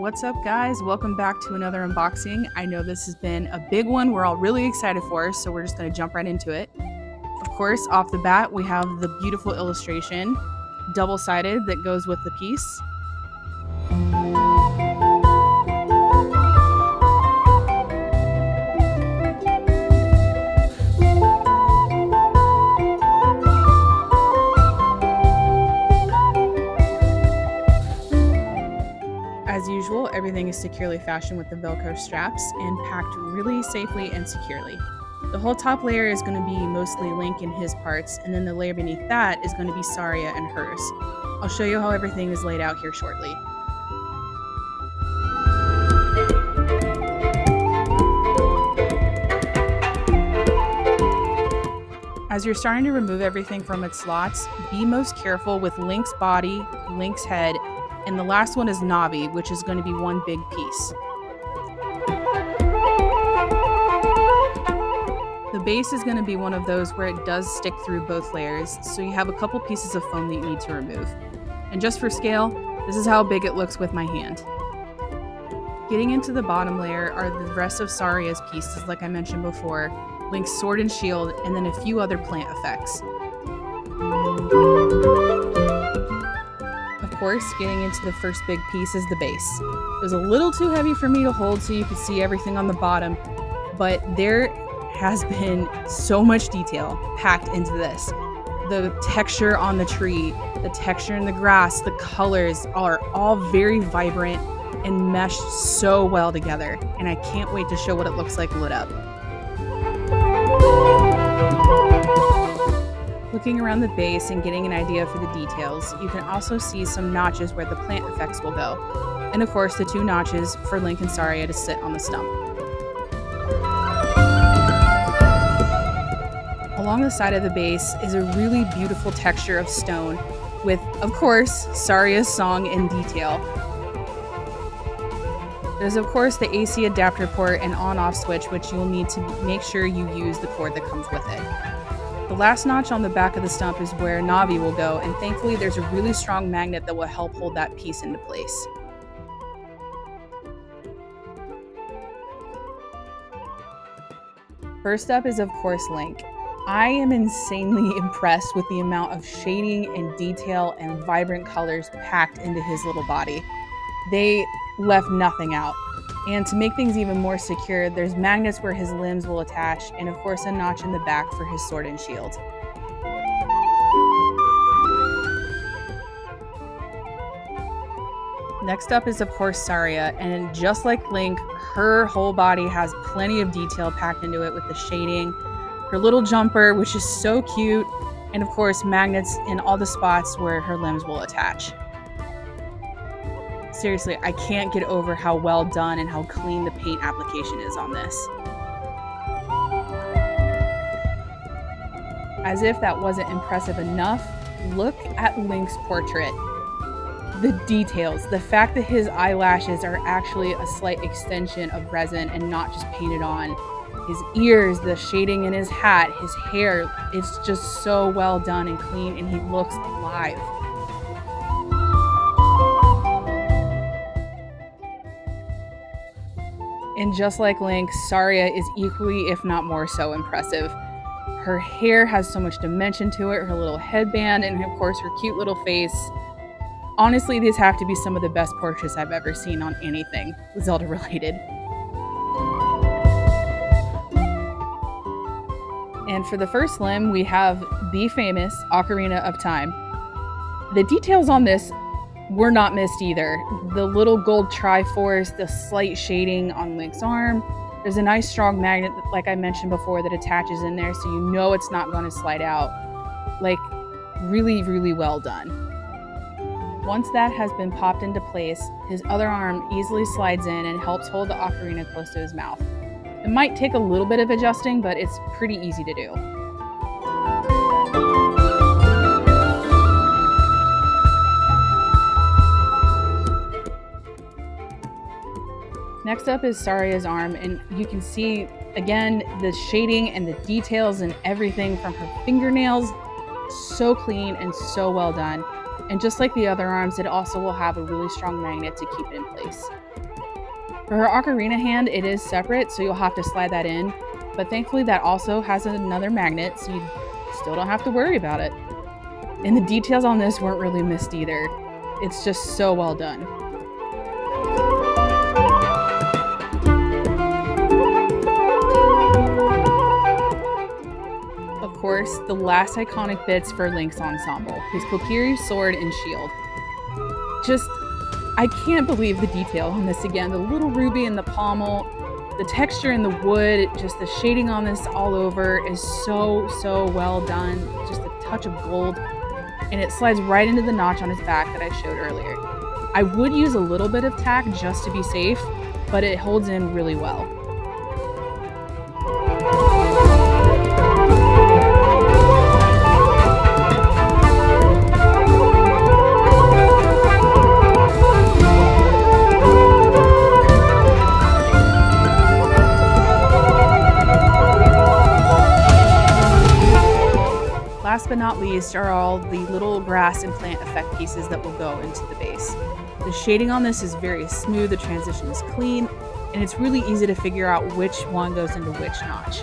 What's up, guys? Welcome back to another unboxing. I know this has been a big one we're all really excited for, so we're just going to jump right into it. Of course, off the bat, we have the beautiful illustration, double-sided, that goes with the piece. As usual, everything is securely fastened with the Velcro straps and packed really safely and securely. The whole top layer is going to be mostly Link and his parts, and then the layer beneath that is going to be Saria and hers. I'll show you how everything is laid out here shortly. As you're starting to remove everything from its slots, be most careful with Link's body, Link's head, and the last one is Navi, which is going to be one big piece. The base is going to be one of those where it does stick through both layers, so you have a couple pieces of foam that you need to remove. And just for scale, this is how big it looks with my hand. Getting into the bottom layer are the rest of Saria's pieces, like I mentioned before, Link's sword and shield, and then a few other plant effects. Of course, getting into the first big piece is the base. It was a little too heavy for me to hold so you could see everything on the bottom, but there has been so much detail packed into this. The texture on the tree, the texture in the grass, the colors are all very vibrant and meshed so well together, and I can't wait to show what it looks like lit up. Looking around the base and getting an idea for the details, you can also see some notches where the plant effects will go, and of course the two notches for Link and Saria to sit on the stump. Along the side of the base is a really beautiful texture of stone with, of course, Saria's song in detail. There's of course the AC adapter port and on-off switch, which you'll need to make sure you use the cord that comes with it. The last notch on the back of the stump is where Navi will go, and thankfully there's a really strong magnet that will help hold that piece into place. First up is of course Link. I am insanely impressed with the amount of shading and detail and vibrant colors packed into his little body. They left nothing out. And to make things even more secure, there's magnets where his limbs will attach, and of course a notch in the back for his sword and shield. Next up is of course Saria, and just like Link, her whole body has plenty of detail packed into it with the shading, her little jumper, which is so cute, and of course magnets in all the spots where her limbs will attach. Seriously, I can't get over how well done and how clean the paint application is on this. As if that wasn't impressive enough, look at Link's portrait. The details, the fact that his eyelashes are actually a slight extension of resin and not just painted on. His ears, the shading in his hat, his hair, it's just so well done and clean, and he looks alive. And just like Link, Saria is equally, if not more so, impressive. Her hair has so much dimension to it, her little headband, and of course her cute little face. Honestly, these have to be some of the best portraits I've ever seen on anything Zelda related. And for the first limb, we have the famous Ocarina of Time. The details on this were not missed either. The little gold Triforce, the slight shading on Link's arm. There's a nice strong magnet, like I mentioned before, that attaches in there so you know it's not going to slide out. Like, really, really well done. Once that has been popped into place, his other arm easily slides in and helps hold the ocarina close to his mouth. It might take a little bit of adjusting, but it's pretty easy to do. Next up is Saria's arm, and you can see, again, the shading and the details and everything from her fingernails. So clean and so well done. And just like the other arms, it also will have a really strong magnet to keep it in place. For her ocarina hand, it is separate, so you'll have to slide that in. But thankfully, that also has another magnet, so you still don't have to worry about it. And the details on this weren't really missed either. It's just so well done. Of course, the last iconic bits for Link's ensemble, his Kokiri sword and shield. I can't believe the detail on this again. The little ruby in the pommel, the texture in the wood, just the shading on this all over is so well done. Just a touch of gold, and it slides right into the notch on his back that I showed earlier. I would use a little bit of tack just to be safe, but it holds in really well. Last but not least are all the little grass and plant effect pieces that will go into the base. The shading on this is very smooth, the transition is clean, and it's really easy to figure out which one goes into which notch.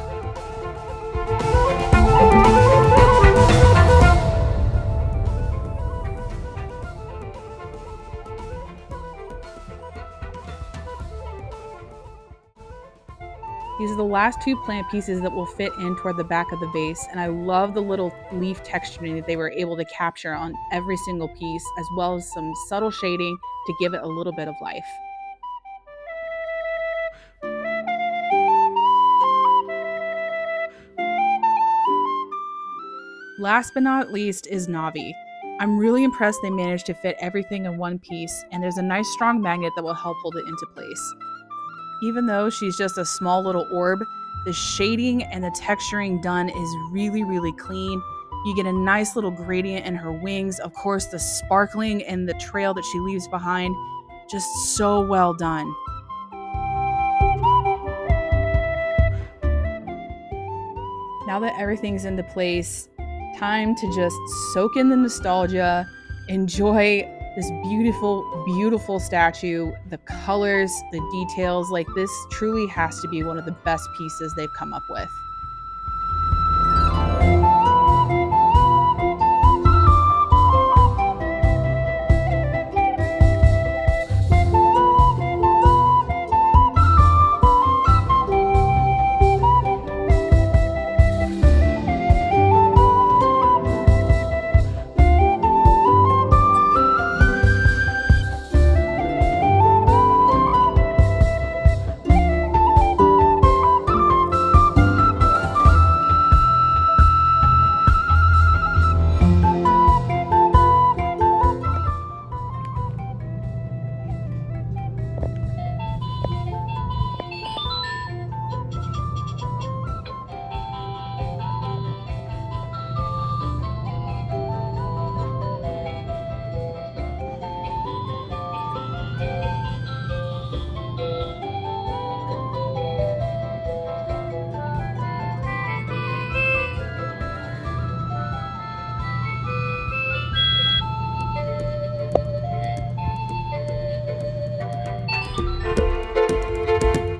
These are the last two plant pieces that will fit in toward the back of the base, and I love the little leaf texturing that they were able to capture on every single piece, as well as some subtle shading to give it a little bit of life. Last but not least is Navi. I'm really impressed they managed to fit everything in one piece, and there's a nice strong magnet that will help hold it into place. Even though she's just a small little orb, the shading and the texturing done is really clean. You get a nice little gradient in her wings. Of course, the sparkling and the trail that she leaves behind, just so well done. Now that everything's into place, time to just soak in the nostalgia, enjoy this beautiful statue, the colors, the details. Like, this truly has to be one of the best pieces they've come up with.